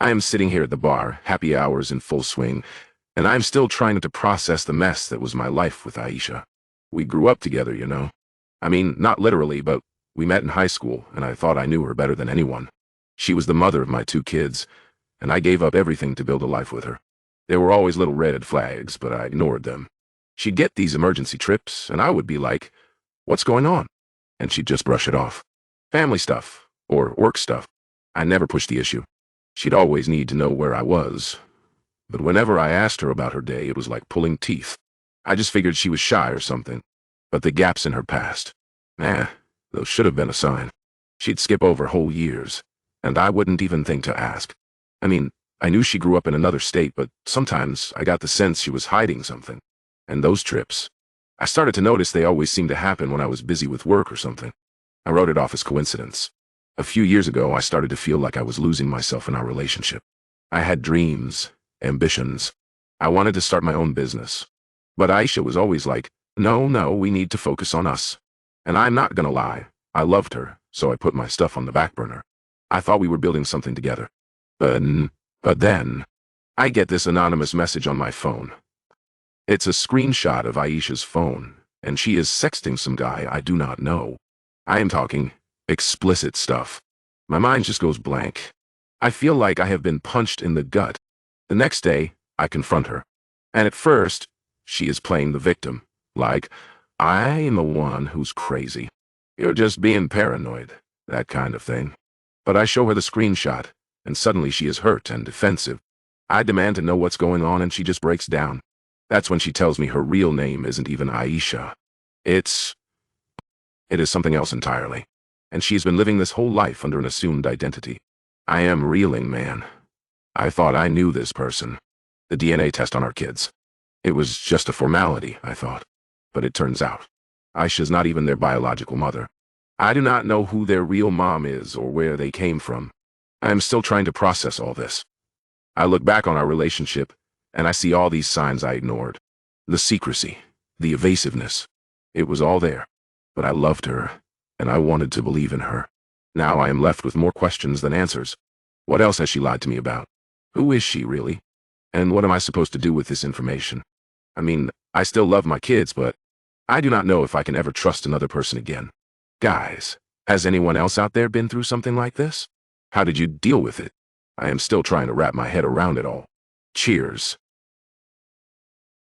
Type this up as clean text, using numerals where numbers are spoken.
I am sitting here at the bar, happy hours in full swing, and I am still trying to process the mess that was my life with Aisha. We grew up together, you know. I mean, not literally, but we met in high school, and I thought I knew her better than anyone. She was the mother of my two kids, and I gave up everything to build a life with her. There were always little red flags, but I ignored them. She'd get these emergency trips, and I would be like, "What's going on?" And she'd just brush it off. Family stuff, or work stuff. I never pushed the issue. She'd always need to know where I was. But whenever I asked her about her day, it was like pulling teeth. I just figured she was shy or something. But the gaps in her past, those should have been a sign. She'd skip over whole years, and I wouldn't even think to ask. I mean, I knew she grew up in another state, but sometimes I got the sense she was hiding something. And those trips, I started to notice they always seemed to happen when I was busy with work or something. I wrote it off as coincidence. A few years ago, I started to feel like I was losing myself in our relationship. I had dreams, ambitions. I wanted to start my own business. But Aisha was always like, no, we need to focus on us. And I'm not gonna lie, I loved her, so I put my stuff on the back burner. I thought we were building something together. But then, I get this anonymous message on my phone. It's a screenshot of Aisha's phone, and she is sexting some guy I do not know. I am talking explicit stuff. My mind just goes blank. I feel like I have been punched in the gut. The next day, I confront her. And at first, she is playing the victim. Like, I am the one who's crazy. You're just being paranoid. That kind of thing. But I show her the screenshot, and suddenly she is hurt and defensive. I demand to know what's going on, and she just breaks down. That's when she tells me her real name isn't even Aisha. It is something else entirely. And she's been living this whole life under an assumed identity. I am reeling, man. I thought I knew this person. The DNA test on our kids. It was just a formality, I thought. But it turns out, Aisha's not even their biological mother. I do not know who their real mom is or where they came from. I am still trying to process all this. I look back on our relationship, and I see all these signs I ignored. The secrecy, the evasiveness. It was all there. But I loved her, and I wanted to believe in her. Now I am left with more questions than answers. What else has she lied to me about? Who is she, really? And what am I supposed to do with this information? I mean, I still love my kids, but I do not know if I can ever trust another person again. Guys, has anyone else out there been through something like this? How did you deal with it? I am still trying to wrap my head around it all. Cheers.